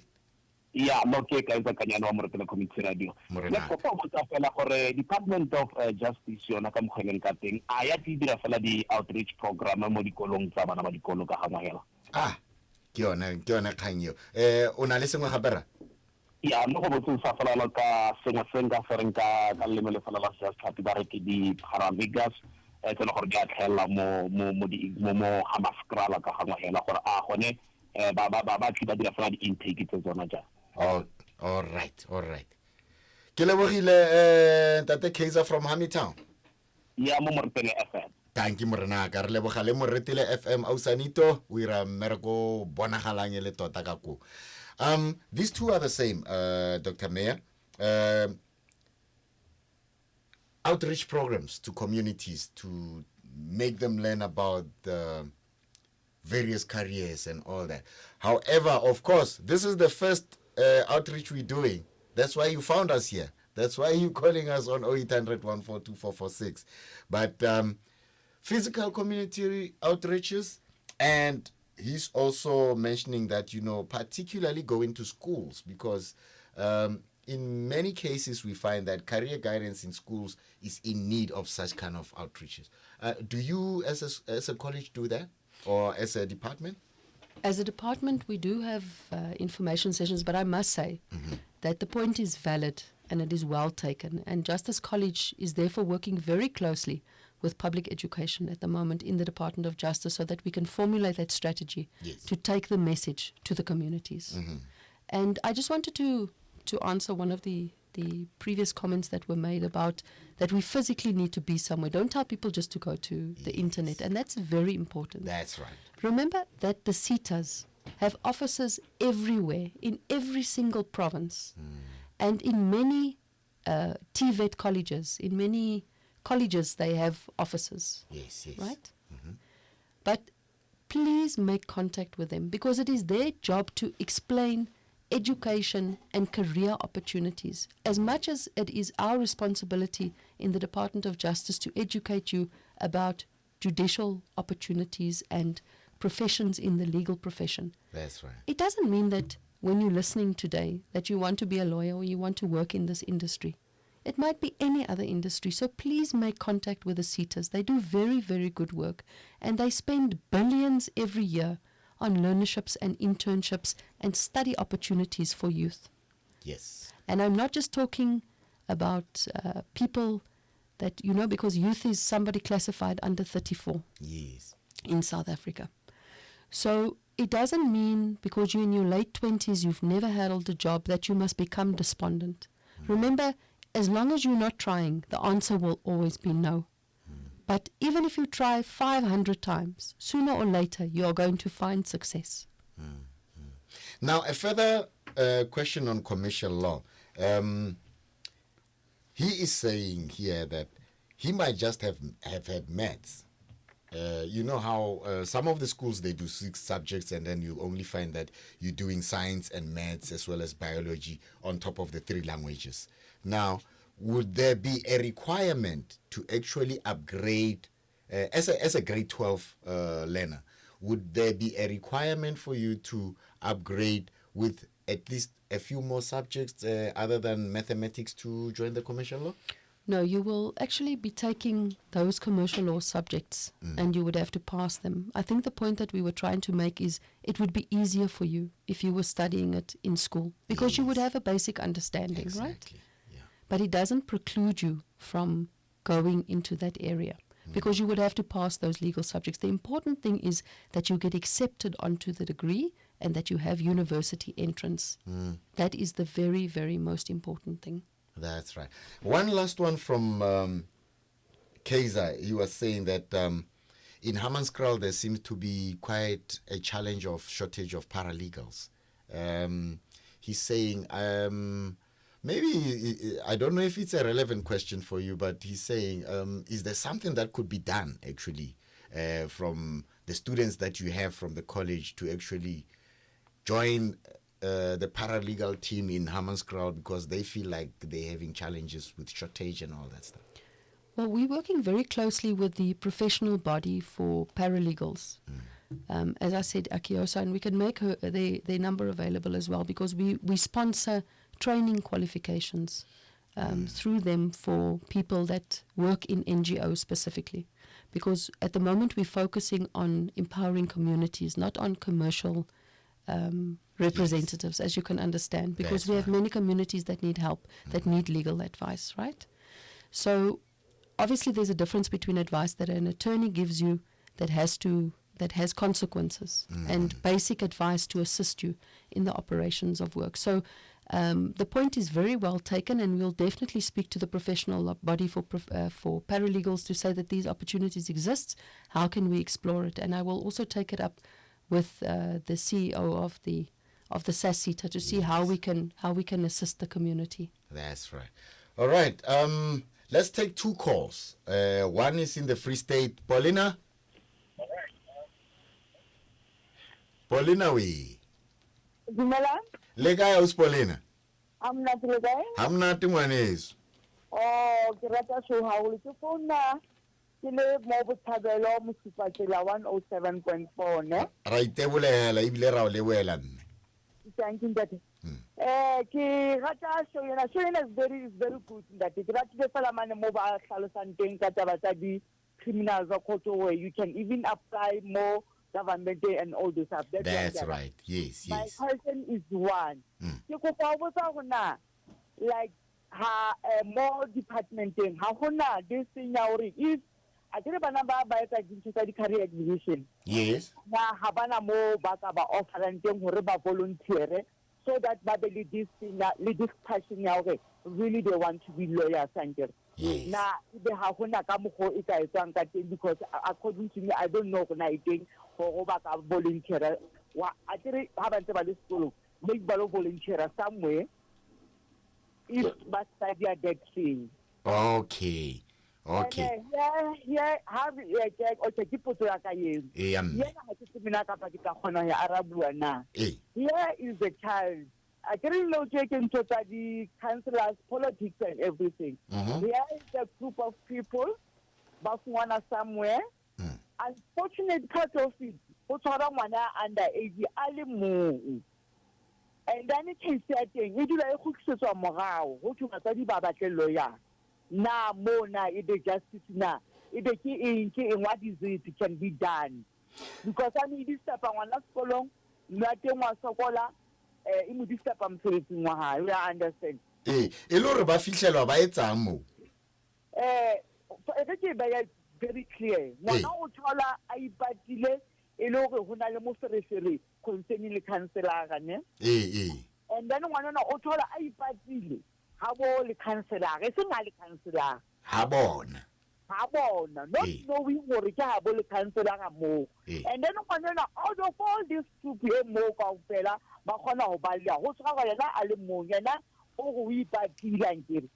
ya no ke ka itse kanyana wa Moretele Community Radio le go go botsa fela gore Department of Justice yona ka mogweleng ka teng a ya di dira fela di outreach program mo dikolong tsa bana ba dikolo ka ga mahela ke yona kgangyo o na le sengwe gapera ya no go botsa sa fela ka sengwe senga ferenka ka lemele fela la sa tlhapi ba re ke di parameters tsena gore ga tlhela mo Hammanskraal ka ga mahela gore a gone ba tla dira fela di intake tse tsona ja. All right. Ke lebogile Tate Kaiser from Hamilton. Ya mo Moretele FM. Thank you morena ka re leboga le Moretele FM Ausanito o ira mmereko bonagalang le tota ka ko. These two are the same, Dr. Meya. Outreach programs to communities to make them learn about various careers and all that. However, of course, this is the first outreach we're doing. That's why you found us here. That's why you're calling us on 0800 142 446. But physical community outreaches, and he's also mentioning that, particularly going to schools, because in many cases we find that career guidance in schools is in need of such kind of outreaches. Do you, as a college, do that? Or as a department? As a department, we do have information sessions, but I must say that the point is valid and it is well taken. And Justice College is therefore working very closely with public education at the moment in the Department of Justice so that we can formulate that strategy to take the message to the communities. And I just wanted to answer one of the previous comments that were made about that we physically need to be somewhere. Don't tell people just to go to the internet, and that's very important. That's right. Remember that the CETAs have offices everywhere, in every single province, and in many TVET colleges, in many colleges they have offices. Yes. Right? But please make contact with them, because it is their job to explain education and career opportunities, as much as it is our responsibility in the Department of Justice to educate you about judicial opportunities and professions in the legal profession. That's right. It doesn't mean that when you're listening today that you want to be a lawyer or you want to work in this industry. It might be any other industry. So please make contact with the CETAs. They do very, very good work. And they spend billions every year on learnerships and internships and study opportunities for youth. Yes. And I'm not just talking about people that, because youth is somebody classified under 34 Yes. in South Africa. So it doesn't mean because you're in your late 20s, you've never held a job, that you must become despondent. Remember, as long as you're not trying, the answer will always be no. But even if you try 500 times, sooner or later, you are going to find success. Now, a further question on commercial law. He is saying here that he might just have had maths. You know how some of the schools, they do 6 subjects and then you only find that you're doing science and maths as well as biology on top of the 3 languages. Now, would there be a requirement to actually upgrade as a grade 12 learner? Would there be a requirement for you to upgrade with at least a few more subjects other than mathematics to join the commercial law? No, you will actually be taking those commercial law subjects and you would have to pass them. I think the point that we were trying to make is it would be easier for you if you were studying it in school because you would have a basic understanding, right? Yeah. But it doesn't preclude you from going into that area because you would have to pass those legal subjects. The important thing is that you get accepted onto the degree and that you have university entrance. That is the very, very most important thing. That's right. One last one from Kaiser. He was saying that in Hammanskraal there seems to be quite a shortage of paralegals. He's saying, maybe, I don't know if it's a relevant question for you, but he's saying, is there something that could be done actually from the students that you have from the college to actually join the paralegal team in Hammanskraal because they feel like they're having challenges with shortage and all that stuff? Well, we're working very closely with the professional body for paralegals. As I said, Akiosa, and we can make their number available as well because we sponsor training qualifications through them for people that work in NGOs specifically. Because at the moment we're focusing on empowering communities, not on commercial representatives, as you can understand, because we have many communities that need help, that need legal advice, right? So obviously there's a difference between advice that an attorney gives you that has consequences and basic advice to assist you in the operations of work. So the point is very well taken, and we'll definitely speak to the professional body for paralegals to say that these opportunities exist. How can we explore it? And I will also take it up with the CEO of the SASCETA to see how we can assist the community. That's right. All right. Let's take 2 calls. One is in the Free State. Paulina? Paulina, we. Dumelang. Le kae aus Paulina? Hamnat le kae? Hamnat ngwaneso. Oh, ke rata so haholo ke founa ke le mo Botshabelo Mosupatlela 107.4 ne. Ra itebolela ebile ra o leboela nne. Thank you that. Ke rata so yena is very good that ke rata le fela mane mo ba hlalosang teng ka taba tsa di criminals of court where you can even apply more government and all this stuff. That's right. Yes. My question is one. Ke kopa ho botsa hona like more departmenting ha hona this thing ya hore if a dire bana ba etsa dintho tsa di career exhibition. Yes. Na ha bana mo ba ka ba offerang teng hore ba volunteer so that ba be le this thing le this passion ya hore really they want to be lawyers and yes. Na be ha hona ka mokgo e ka etswang ka teng because according to me I don't know na iteng go ba ka volunteer wa a dire ha ba ntse ba le sekolo make ba lo volunteer somewhere if ba study that thing. Okay. Yeah, have o ke potso ya ka eo. Yeah, ha ke tsena ka pa ke ka khona ya arabua na. Here is the child. I didn't know taking to the councillors, politics and everything. Here is a group of people, Bafwana somewhere. Unfortunate part of it, go tshwara ngwana under age a le mong. And then case ya teng e dula e kgutlisetswa morao go thwe batswadi ba batle lawyer. Na mona e be justice na e be ke eng what is it can be done, because I mean this step ngwana sekolong nna teng wa sokola e mo di step mosebetsing wa hae, you understand. E le hore ba fihlelwa ba etsang mo ke ba ya very clear ngwana o thola a ipatile e le hore ho na le moferefere concerning le counselor ne and then ngwana o thola a ipatile ha bo le counselor e se na le counselor ha bona not knowing hore ke ha bo le counselor mo and then ngwana out of all this group e mo ka ofela ba khona ho balla ho tshwara yena a le mong yena o go ipatila nkere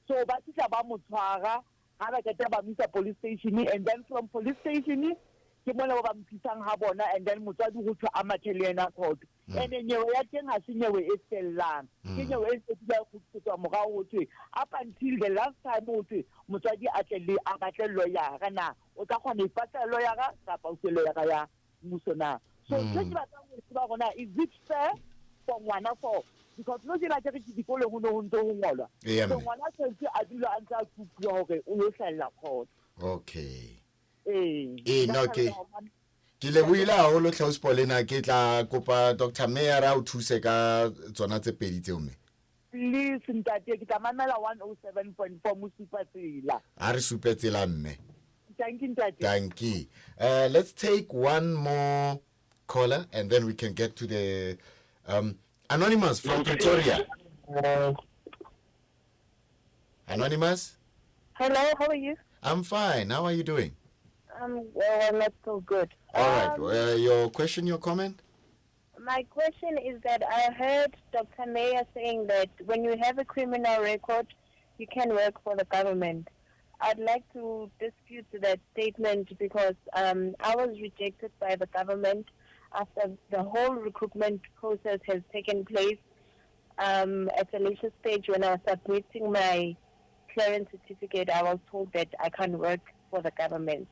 so ba tsa ba mo tshwara ha ba keta ba misa police station, and then from police station ke mona ba mpisang ha bona, and then motswadi go thwa a mathele yena court and nyewe ya teng ha se nyewe e sellang ke nyewe e setila go tswa morao go thwe up until the last time o thwe motswadi a tle a batle lawyer kana o tla khona ipatla lawyer ka pa o se lawyer ya musona. So ke ba tla go ba gona, is it fair for ngwana for because no dira ke dikolo go no ntse go ngolwa so ngwana tshetse a dula a ntse a tsupua hore o yo hlalla court. Okay. No ke le buile ha lo tlhaus polena ke tla kopa Dr. Meyer a o thuse ka tsona tse pedi tse mme. Please ntate ke tamamela 107.4 Musipatsela. A re supetsela mme. Thank you ntate. Thank you. Let's take one more caller and then we can get to the Anonymous from Pretoria. Anonymous? Hello, how are you? I'm fine. How are you doing? Well, I'm not so good. All right. Your question, your comment? My question is that I heard Dr. Meyer saying that when you have a criminal record, you can work for the government. I'd like to dispute that statement because I was rejected by the government after the whole recruitment process has taken place. At a later stage, when I was submitting my clearance certificate, I was told that I can't work for the government.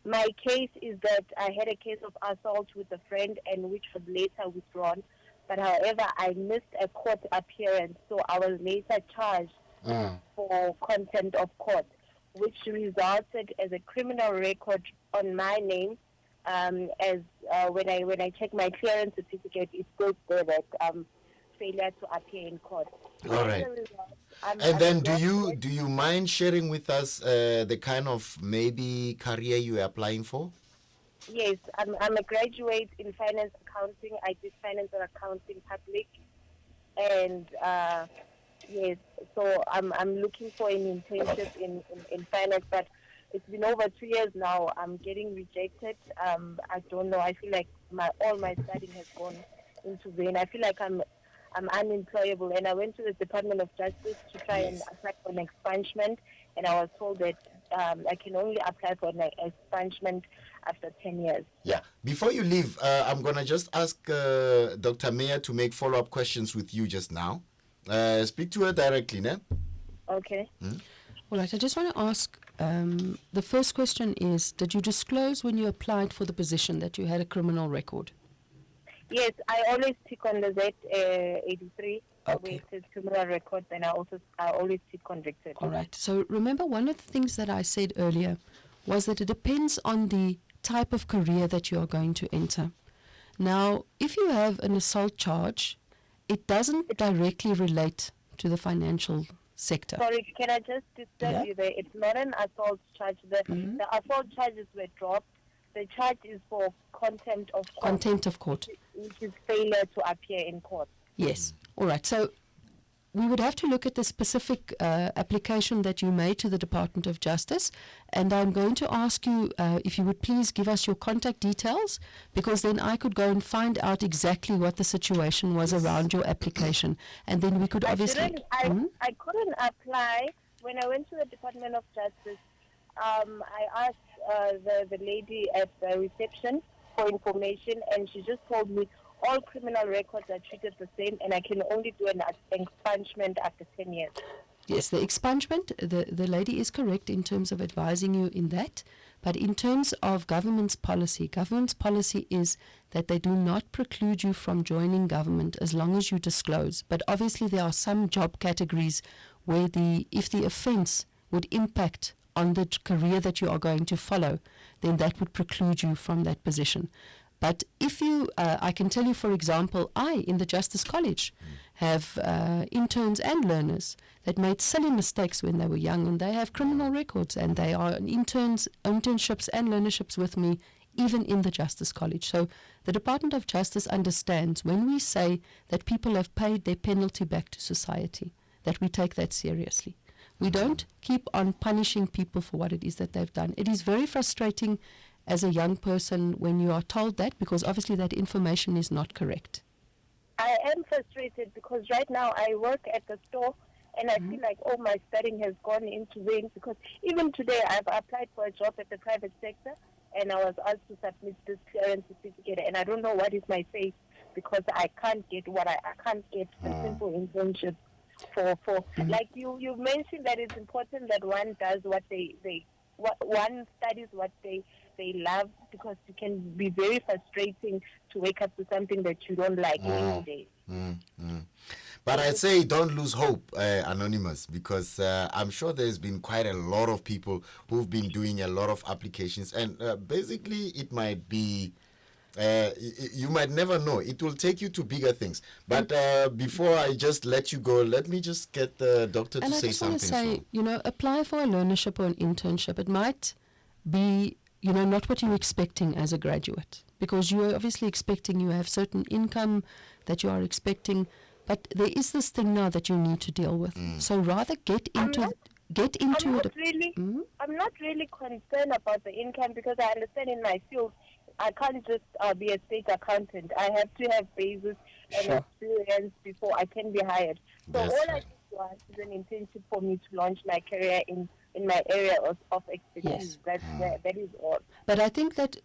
My case is that I had a case of assault with a friend, and which was later withdrawn. But however, I missed a court appearance, so I was later charged for contempt of court, which resulted as a criminal record on my name. As when I check my clearance certificate, it goes there that failure to appear in court. All right. And then do you mind sharing with us the kind of maybe career you are applying for? Yes, I'm a graduate in finance accounting. I did finance and accounting public, and yes, so I'm looking for an internship in finance, but it's been over 2 years now. I'm getting rejected. I don't know. I feel like all my studying has gone into vain. I feel like I'm unemployable, and I went to the Department of Justice to try and apply for an expungement, and I was told that I can only apply for an expungement after 10 years. Yeah. Before you leave, I'm going to just ask Dr. Meyer to make follow-up questions with you just now. Speak to her directly, ne? Okay. All right. I just want to ask, the first question is, did you disclose when you applied for the position that you had a criminal record? Yes, I always tick on the Z83 where it says criminal record, and I always tick convicted. All right. So remember, one of the things that I said earlier was that it depends on the type of career that you are going to enter. Now, if you have an assault charge, it doesn't directly relate to the financial sector. Sorry, can I just disturb you there? It's not an assault charge. The assault charges were dropped. The charge is for contempt of court. Contempt of court. Which is failure to appear in court. Yes. All right. So we would have to look at the specific application that you made to the Department of Justice, and I'm going to ask you if you would please give us your contact details, because then I could go and find out exactly what the situation was around your application, and then we could obviously... I couldn't apply. When I went to the Department of Justice, I asked the lady at the reception for information, and she just told me all criminal records are treated the same, and I can only do an expungement after 10 years. Yes, the expungement, the lady is correct in terms of advising you in that, But in terms of government's policy is that they do not preclude you from joining government as long as you disclose. But obviously there are some job categories where if the offence would impact on the career that you are going to follow, then that would preclude you from that position. But if you, I can tell you, for example, in the Justice College, have interns and learners that made silly mistakes when they were young, and they have criminal records, and they are internships and learnerships with me, even in the Justice College. So the Department of Justice understands when we say that people have paid their penalty back to society, that we take that seriously. We don't keep on punishing people for what it is that they've done. It is very frustrating as a young person when you are told that, because obviously that information is not correct. I am frustrated because right now I work at the store and I feel like all my studying has gone into vain, because even today I've applied for a job at the private sector and I was asked to submit this clearance certificate, and I don't know what is my fate because I can't get I can't get a simple internship for like you mentioned that it's important that one does what one studies what they love, because it can be very frustrating to wake up to something that you don't like every day. But I'd say don't lose hope, Anonymous, because I'm sure there's been quite a lot of people who've been doing a lot of applications, and basically it might be, you might never know. It will take you to bigger things. But before I just let you go, let me just get the doctor to say something. And I just want to say, apply for a learnership or an internship. It might be, not what you're expecting as a graduate, because you are obviously expecting, you have certain income that you are expecting, but there is this thing now that you need to deal with. So rather get into it. I'm not really concerned about the income, because I understand in my field I can't just be a state accountant. I have to have basis and experience before I can be hired. So all I just want is an internship for me to launch my career in my area of expertise. That is all. But I think that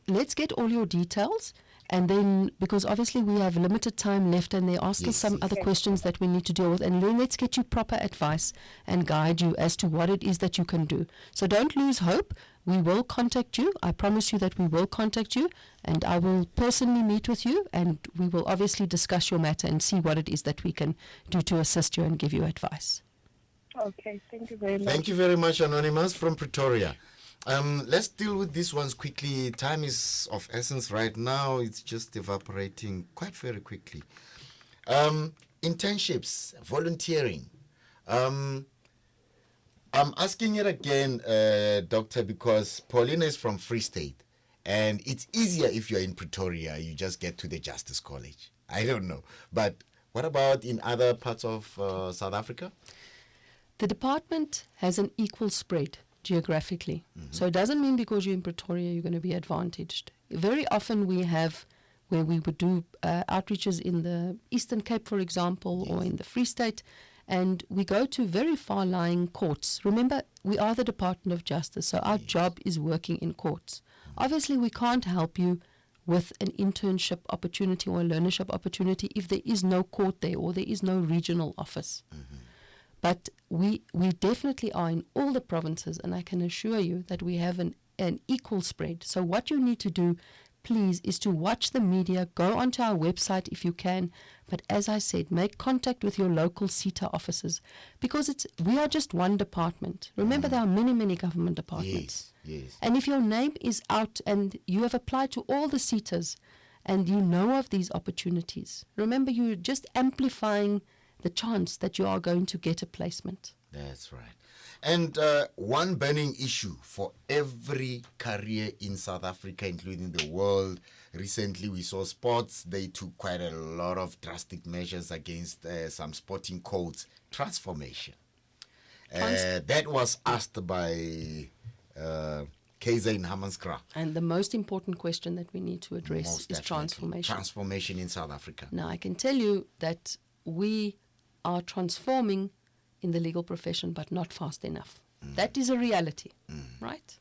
let's get all your details, and then, because obviously we have limited time left and there are still some other questions that we need to deal with, and then let's get you proper advice and guide you as to what it is that you can do. So don't lose hope. We will contact you. I promise you that we will contact you, and I will personally meet with you, and we will obviously discuss your matter and see what it is that we can do to assist you and give you advice. Okay, thank you very much. Thank you very much, Anonymous from Pretoria. Let's deal with these ones quickly. Time is of essence right now. It's just evaporating quite very quickly. Internships, volunteering. I'm asking it again, Doctor, because Paulina is from Free State, and it's easier if you're in Pretoria. You just get to the Justice College. I don't know. But what about in other parts of South Africa? The department has an equal spread geographically. So it doesn't mean because you're in Pretoria you're going to be advantaged. Very often we have where we would do outreaches in the Eastern Cape, for example, or in the Free State, and we go to very far-lying courts. Remember, we are the Department of Justice, so our job is working in courts. Obviously, we can't help you with an internship opportunity or a learnership opportunity if there is no court there or there is no regional office. But we definitely are in all the provinces, and I can assure you that we have an equal spread. So what you need to do, please, is to watch the media, go onto our website if you can, but as I said, make contact with your local CETA offices, because we are just one department. Remember, there are many, many government departments. Yes. And if your name is out and you have applied to all the CETAs and you know of these opportunities, remember, you're just amplifying the chance that you are going to get a placement. That's right. And one burning issue for every career in South Africa, including the world. Recently, we saw sports. They took quite a lot of drastic measures against some sporting codes. Transformation. That was asked by Kaiser in Hammanskraal. And the most important question that we need to address is transformation. Transformation in South Africa. Now, I can tell you that we are transforming in the legal profession, but not fast enough. That is a reality, right?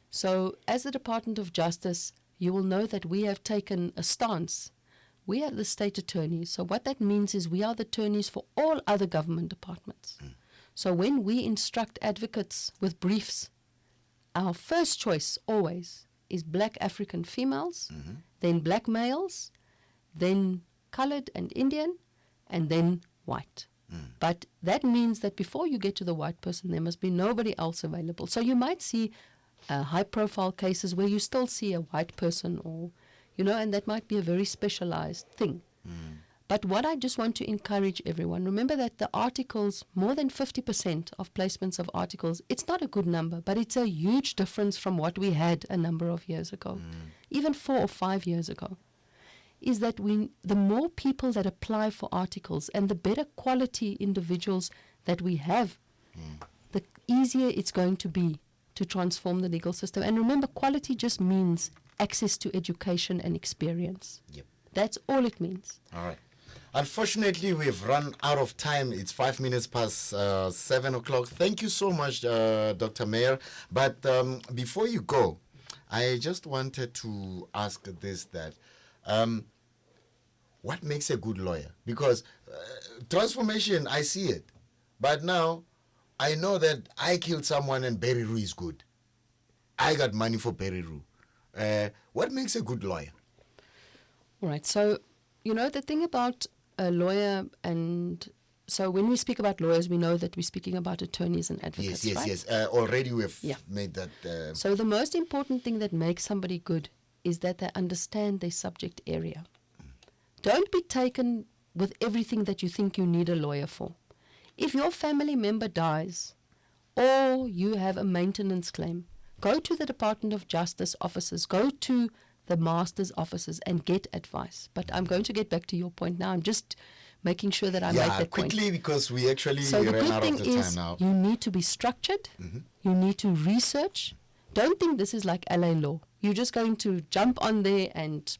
So as the Department of Justice, you will know that we have taken a stance. We are the state attorneys. So what that means is we are the attorneys for all other government departments. So when we instruct advocates with briefs, our first choice always is black African females, then black males, then colored and Indian, and then white. But that means that before you get to the white person, there must be nobody else available. So you might see high-profile cases where you still see a white person, or, and that might be a very specialized thing. But what I just want to encourage everyone, remember that the articles, more than 50% of placements of articles, it's not a good number, but it's a huge difference from what we had a number of years ago, even 4 or 5 years ago, is that the more people that apply for articles and the better quality individuals that we have, the easier it's going to be to transform the legal system. And remember, quality just means access to education and experience. Yep. That's all it means. All right. Unfortunately, we've run out of time. It's 5 minutes past 7 o'clock. Thank you so much, Dr. Meyer. But before you go, I just wanted to ask this, that what makes a good lawyer? Because transformation, I see it. But now, I know that I killed someone and Barry Roo is good. I got money for Barry Roo. What makes a good lawyer? All right. So, the thing about a lawyer, and so when we speak about lawyers, we know that we're speaking about attorneys and advocates, right? Yes. Already we've made that. So the most important thing that makes somebody good is that they understand their subject area. Don't be taken with everything that you think you need a lawyer for. If your family member dies or you have a maintenance claim, go to the Department of Justice offices, go to the master's offices and get advice. But I'm going to get back to your point now. I'm just making sure that I make that quickly point. Because we actually so the ran good out thing of the is time now. You need to be structured. You need to research. Don't think this is like LA law. You're just going to jump on there and,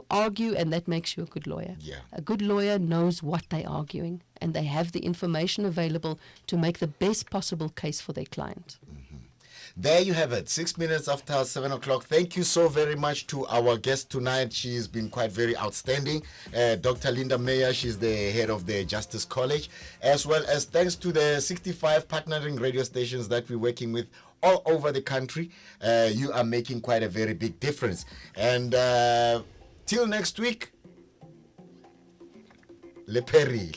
argue, and that makes you a good lawyer. Yeah. A good lawyer knows what they're arguing, and they have the information available to make the best possible case for their client. There you have it, 6 minutes after 7 o'clock. Thank you so very much to our guest tonight. She's been quite very outstanding. Dr. Linda Meyer, she's the head of the Justice College, as well as thanks to the 65 partnering radio stations that we're working with all over the country. You are making quite a very big difference. And till next week, Le Peril.